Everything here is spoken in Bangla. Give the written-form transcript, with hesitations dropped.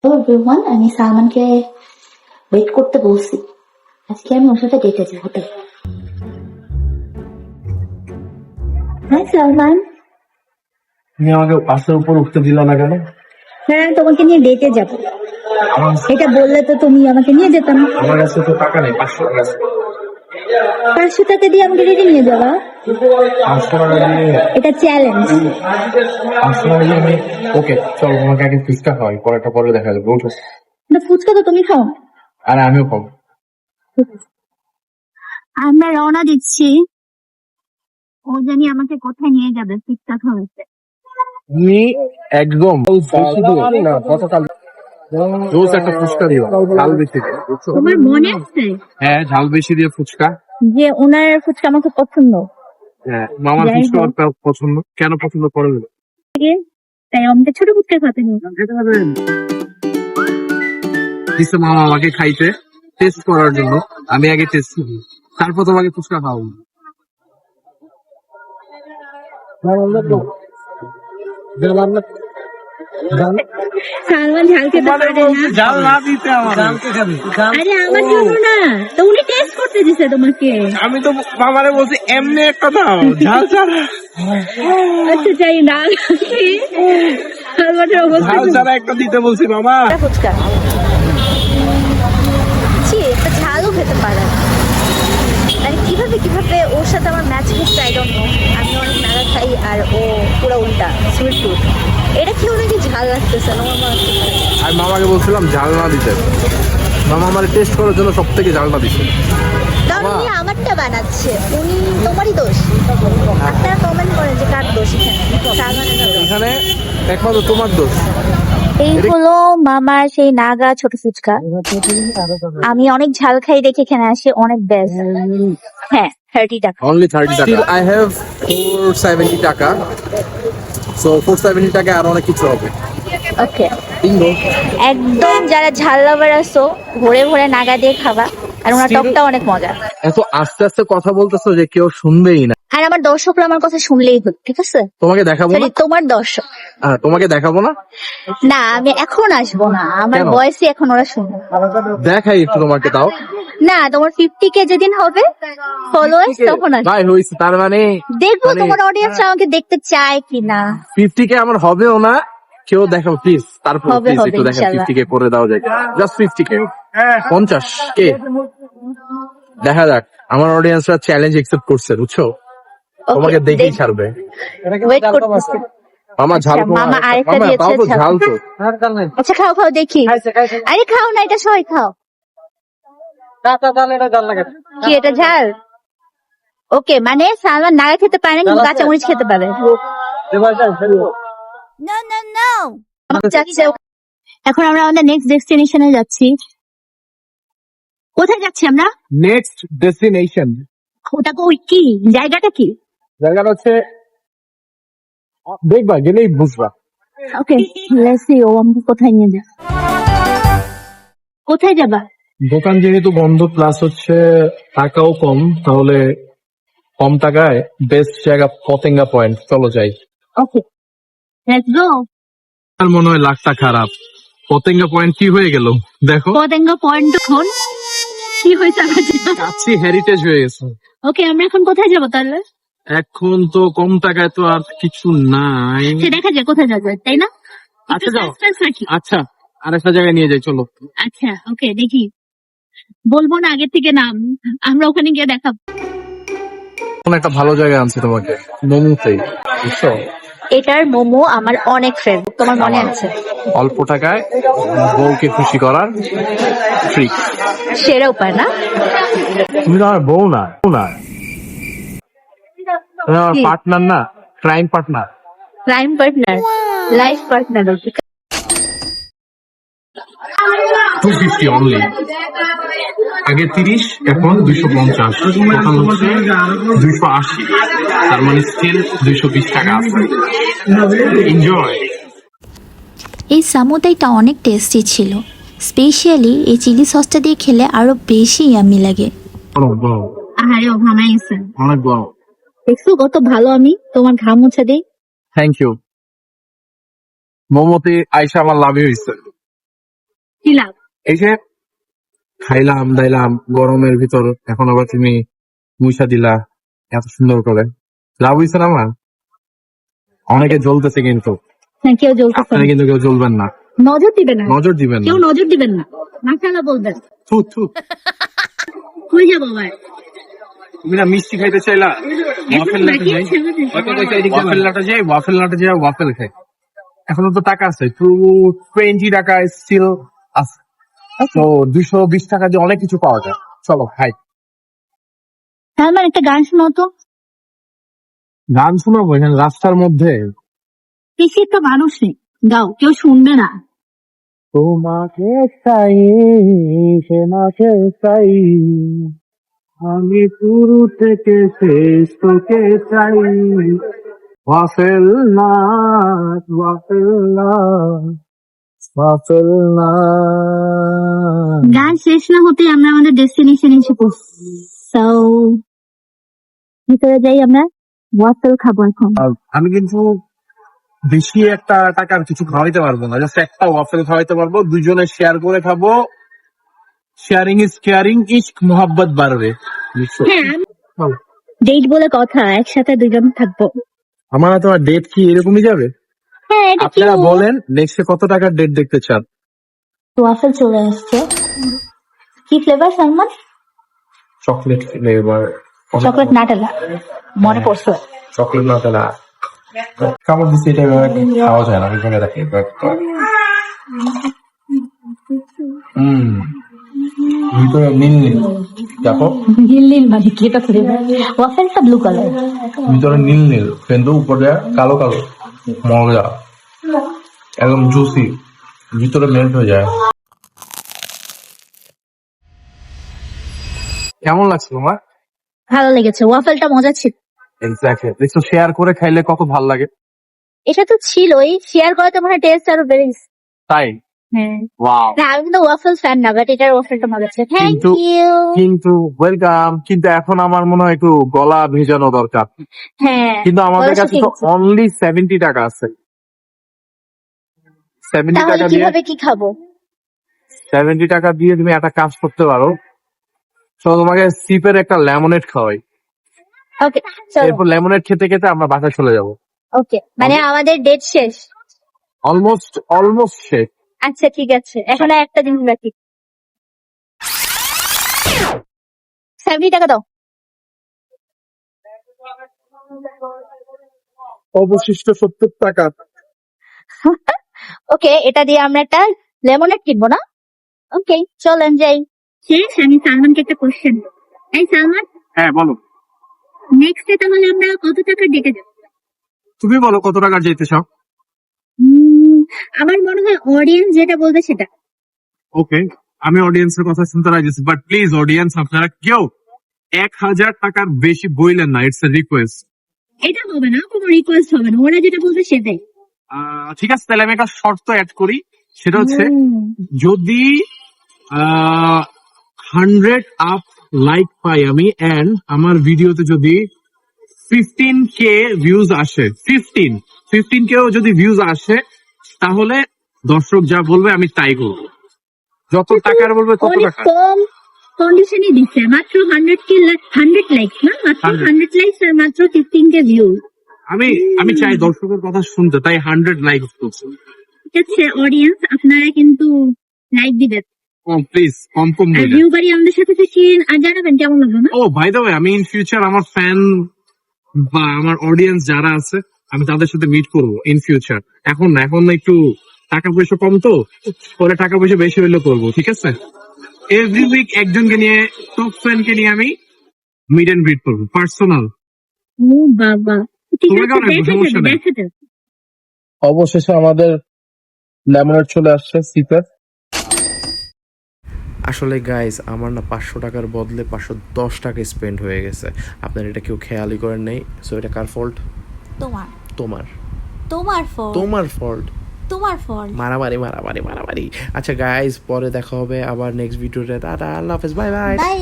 হ্যালো এভরিওয়ান, আমি সালমানকে ওয়েট করতে বলছি। আজকে আমি ওর সাথে ডেটে যাবো। হ্যাঁ সালমান। তুমি আমাকে বাসের উপর উঠতে দিল না কেন? হ্যাঁ, তোমাকে নিয়ে ডেটে যাবো। আমার এটা বললে তো তুমি আমাকে নিয়ে যেতাম। আমার কাছে তো টাকা নেই, 500 টাকা আছে। 500 টাকা দিয়ে আমাকে ডেটে নিয়ে যাবা? 500 টাকা দিয়ে এটা চ্যালেঞ্জ। 500 টাকা দিয়ে আমি ওকে চল, তোমাকে আগে ফুচকা খাওয়াই, পরেরটা পরে দেখা যাবে। উঠো। না, ফুচকা তো তুমি খাও। আর আমিও খাবো। আমরা রওনা দিচ্ছি। ও জানি আমাকে কোথায় নিয়ে যাবে ফুচকা খাওয়াতে। তুমি একদম বেশি দিয়ে না, গতকাল রোজ একটা ফুচকা দিও, ঝাল বেশি দিয়ে, বুঝছো? তোমার মনে আছে হ্যাঁ, ঝাল বেশি দিয়ে ফুচকা। যে ওনার ফুচকা আমাকে পছন্দ? হ্যাঁ, মামার যাই ফুচকা হোক। আমার পছন্দ। কেন পছন্দ করে দিল? তাই আমাকে ছোট ফুচকা খাওয়াতে নিয়ে দিচ্ছে মামা আমাকে খাইতে, টেস্ট করার জন্য। আমি আগে টেস্ট করি, তারপর তোমাকে ফুচকা খাওয়াবো। সালমান ঝাল খেতে পারে না। ঝাল না দিতে আমার আরে আমার জন্য না, তো উনি টেস্ট করতে দিছে তোমাকে। আমি তো মামারে বলছি এমনি একটা দাও, ঝাল ছাড়া। আচ্ছা যাই না, সালমানের অবস্থা ঝাল ছাড়া একটা দিতে বলছি মামা। ফুচকা ছি, একটা ঝালও খেতে পারে না। মানে কিভাবে ওর সাথে আমার ম্যাচ হচ্ছে আই ডোন্ট নো। আমি অনেক নাড়া খাই আর ও পুরো উল্টা সুইট টুথ। এটা খেয়েও নাকি ঝাল লাগতেছে না, আমার মনে হচ্ছে। আর মামাকে বলছিলাম ঝাল না দিতে, মামা আমার টেস্ট করার জন্য সব থেকে ঝালটা দিচ্ছে। কারণ উনি আমারটা বানাচ্ছে, উনি তোমারই দোষ। আপনারা কমেন্ট করেন যে কার দোষ এখানে, সালমানের দোষ। এখানে একমাত্র তোমার দোষ। এই হলো মামার সেই নাগা ছোট ফুচকা। আমি অনেক ঝাল খাই দেখে এখানে আসি, অনেক বেস্ট। হ্যাঁ, 30 টাকা। Only 30 টাকা। Still I have 470 টাকা। So 470 টাকা আর অনেক কিছু হবে। ওকে, বিঙ্গো। একদম যারা ঝাল লাভার আছো ভরে ভরে নাগা দিয়ে খাবা। আর ওনার টকটা অনেক মজা। এত আস্তে আস্তে কথা বলতেছো যে কেউ শুনবেই না। আর আমার দর্শকরা আমার কথা শুনলেই হতো, ঠিক আছে? তোমাকে দেখাবো না? Sorry, তোমার দর্শক। তোমাকে দেখাবো না? না, আমি এখন আসবো না, আমার কেন? বয়সই এখন ওরা শুনবে। দেখাই একটু তোমাকে, তাও না, তোমার 50K যেদিন হবে ফলোয়ার্স তখন আসবে। ভাই হইছে, তার মানে দেখবো তোমার অডিয়েন্স আমাকে দেখতে চায় কিনা। 50K আমার হবেও না, কেউ দেখাও প্লিজ। তারপর হবে, প্লিজ হবে, একটু দেখা, ইনশাআল্লাহ। 50K করে দাও যায়, জাস্ট 50K, 50K দেখা যাক। আমার অডিয়েন্সরা চ্যালেঞ্জ একসেপ্ট করছে, বুঝছো? তোমাকে দেখেই ছাড়বে। ওয়েট করতেছি। মামা ঝাল আচ্ছা, মামা আরেকটা মামা, দিয়েছে তাও তো ঝাল। ঝাল তো। আচ্ছা খাও খাও দেখি। আরে খাও না, এটা সবাই খাও। কি এটা ঝাল? ওকে, মানে সালমান নাগা খেতে পারে না কিন্তু কাঁচা মরিচ খেতে পারে। যাচ্ছে। এখন আমরা আমাদের নেক্সট ডেস্টিনেশনে যাচ্ছি। কোথায় যাচ্ছি আমরা? নেক্সট ডেস্টিনেশন ওটা কি জায়গাটা কি? জায়গাটা হচ্ছে, দেখবা গেলেই বুঝবা। ওকে, লেটস সি ও আমাকে কোথায় নিয়ে যায়। কোথায় যাবা? দোকান যেহেতু বন্ধ, প্লাস হচ্ছে টাকাও কম, তাহলে কম টাকায় বেস্ট জায়গা পতেঙ্গা পয়েন্ট, চলো যাই। ওকে, লেটস গো। আর মনে হয় লাখটা খারাপ। পতেঙ্গা পয়েন্ট কি হয়ে গেল দেখো। পতেঙ্গা পয়েন্ট এখন কি হয়েছে আমরা জানি না। কাছে হেরিটেজ হয়ে গেছে। ওকে, আমরা এখন কোথায় যাবো তাহলে? এখন তো কম টাকায় তো আর কিছু নাই। সে দেখা যায় কোথায় যাবে, তাই না? আচ্ছা যাও। সাসপেন্স রাখি। আচ্ছা, আর একটা জায়গায় নিয়ে যাই, চলো। আচ্ছা ওকে, দেখি। বলবো না আগে থেকে নাম, আমরা ওখানে গিয়ে দেখাবো। এখন একটা ভালো জায়গায় আনছি তোমাকে, মোমোতেই, বুঝছো? এটার মোমো আমার অনেক ফেভারিট, তোমার মনে আছে? অল্প টাকায় বউকে খুশি করার ট্রিক। সেরা উপায় না? তুমি তো আমার বউ না, তুমি আমার কি? পার্টনার না, crime partner. Crime partner, life partner. 250 only. আগে 30, এখন 250, টোটাল হচ্ছে 280। তার মানে স্টিল 220 টাকা আছে। এনজয়। এই সামুদাইটা অনেক টেস্টি ছিল, স্পেশালি এই চিলি সসটা দিয়ে খেলে আরো বেশি ইয়ামি লাগে। অনেক বড়, আরে ও ঘামাইছে। অনেক বড়। দেখছো কত ভালো আমি তোমার ঘাম মুছে দিই। Thank you. মোমোতে আইসা আমার লাভই হয়েছে। কি লাভ? এই যে খাইলাম দাইলাম গরমের ভিতর, এখন আবার তুমি মুইসা দিলা এত সুন্দর করে, লাভ হইছে না আমার? অনেকে জ্বলতেছে কিন্তু, হ্যাঁ, কেউ জ্বলতেছে আপনারা না। কিন্তু কেউ জ্বলবেন না, নজর দিবেন না, নজর দিবেন না। কেউ নজর দিবেন না, মাশাআল্লাহ বলবেন। থু থু। কই যাবো আবার? তুমি না মিষ্টি খাইতে চাইলা, ওয়াফেল লাটে যাই, ওয়াফেল খাই। এখনো তো টাকা আছে, 20 টাকা স্টিল আছে, তো 220 টাকা দিয়ে অনেক কিছু পাওয়া যায়। চলো খাই। সালমান, একটা গান শোনাও তো। গান শোনাবো এখানে রাস্তার মধ্যে? পিছিয়ে তো মানুষ নেই, গাও, কেউ শুনবে না। তোমাকে চাই, তোমাকে চাই, আমি শুরু থেকে শেষ তোকে চাই, ওয়াফেল না, ওয়াফেল না, ওয়াফেল না। গান শেষ না হতে আমরা আমাদের ডেস্টিনেশন এসে পড়ছি। সো ভিতরে যাই, আমরা ওয়াফেল খাবো এখন। আমি কিন্তু বেশি একটা টাকার কিছু খাওয়াইতে পারবো না, জাস্ট একটা ওয়াফেল খাওয়াইতে পারবো, দুজনে শেয়ার করে খাবো। শেয়ারিং ইজ কেয়ারিং, ইশক মোহাব্বত বাড়বে। হ্যাঁ, ডেট বলে কথা, একসাথে দুজন থাকবো। আমার তোমার ডেট কি এরকমই যাবে? হ্যাঁ, এটা কি? আপনারা বলেন নেক্সটে কত টাকার ডেট দেখতে চান? ওয়াফেল চলে আসছে। কি flavour Salman? Chocolate flavour. Chocolate Nutella, মনে পড়ছে। চকলেট নাটেলা কামড় দিচ্ছি, এটা খাওয়া যায় না, আমি ভেঙে রাখি। ভিতরে নীল নীল, দেখো নীল নীল মানে কি এটা ফ্লেভার? ওয়াফেলটা ব্লু কালার, ভিতরে নীল নীল, কিন্তু উপরে কালো কালো, মজা, একদম জুসি, ভিতরে মেল্ট হয়ে যায়। কেমন লাগছে তোমার? ভালো লেগেছে, ওয়াফেলটা মজা ছিল। এক্স্যাক্টলি, দেখছো শেয়ার করে খাইলে কত ভালো লাগে। এটা তো ছিলই, শেয়ার করাতে মনে হয় টেস্ট আরো বেড়ে গেছে। তাই? হ্যাঁ, ওয়াও। না আমি কিন্তু ওয়াফেল ফ্যান না, বাট এটার ওয়াফেলটা মজা ছিল। থ্যাংক কিন্তু- ইউ। কিন্তু ওয়েলকাম, কিন্তু এখন আমার মনে হয় একটু গলা ভেজানো দরকার, হ্যাঁ, কিন্তু আমাদের বয়স কাছে তো হয়েছে। অনলি 70 টাকা আছে। 70 তাহলে টাকা দিয়ে, কিভাবে কি খাবো? 70 টাকা দিয়ে তুমি একটা কাজ করতে পারো, তো তোমাকে সিপের একটা লেমনেড খাওয়াই, ওকে চলো। এরপর লেমনেড খেতে খেতে আমরা বাসায় চলে যাব। ওকে, মানে আমাদের ডেট শেষ। অলমোস্ট শেষ। আচ্ছা ঠিক আছে, এখন আর একটা জিনিস বাকি। 70 টাকা দাও। অবশিষ্ট 70 টাকা। ওকে, এটা দিয়ে আমরা একটা লেমনেড কিনবো না? ওকে, চলেন যাই। শেষ। আমি সালমানকে একটা কোশ্চেন, এই সালমান, হ্যাঁ বলো, নেক্সট ডে তাহলে আমরা কত টাকা ডেটে যাব? তুমি বলো কত টাকা যেতে চাও। আমার মনে হয় অডিয়েন্স যেটা বলবে সেটা। ওকে, আমি অডিয়েন্সের কথা শুনতে রাজি, বাট প্লিজ অডিয়েন্স আপনারা কেউ 1000 টাকার বেশি বইলেন না, ইটস এ রিকোয়েস্ট। এটা হবে না, কোনো রিকোয়েস্ট হবে না, ওরা যেটা বলবে সেটাই। ঠিক আছে, তাহলে আমি একটা শর্ত অ্যাড করি, সেটা হচ্ছে যদি 100 আপ লাইক পাই আমি, এন্ড আমার ভিডিওতে যদি 15K ভিউজ আসে, 15K যদি ভিউজ আসে, তাহলে দর্শক যা বলবে আমি তাই করবো, যত টাকার বলবে তত অনেক টাকা। কম কন্ডিশনই দিচ্ছে, মাত্র 100 লাইকস না, মাত্র 100 লাইকস আর মাত্র 15K ভিউ। আমি চাই দর্শকের কথা শুনতে, তাই 100 লাইক করছি। ঠিক আছে অডিয়েন্স, আপনারা কিন্তু লাইক দিবেন, প্লিজ কম আর বলবেন। ভিউ বাড়ি আমাদের সাথে থেকে আর জানাবেন কেমন লাগলো না। ও বাই দ্য ওয়ে, আমি ইন ফিউচার আমার ফ্যান বা আমার অডিয়েন্স যারা আছে, আমি তাদের সাথে মিট করবো ইন ফিউচার। এখন না, এখন একটু টাকা পয়সা কম, তো পরে টাকা পয়সা বেশি হইলে করবো, ঠিক আছে? এভরি উইক একজনকে নিয়ে, টপ ফ্যানকে নিয়ে আমি মিট এন্ড গ্রিট করবো পার্সোনাল। ও বাবা, ঠিক তোমাকে আছে, অনেক দেখা সমস্যা যাবে নেই। দেখা যাবে। অবশেষে আমাদের লেমনেড চলে আসছে সিপের। আসলে গাইজ আমার না 500 টাকার বদলে 510 টাকা স্পেন্ড হয়ে গেছে। আপনার এটা কেউ খেয়ালই করেন নাই, সো এটা কার ফল্ট? তোমার তোমার তোমার ফল তোমার ফল্ট। তোমার ফল। মারামারি মারামারি মারামারি। আচ্ছা গাইজ, পরে দেখা হবে আবার নেক্সট ভিডিওতে। টাটা, আল্লাহ হাফেজ, বাই বাই। বাই।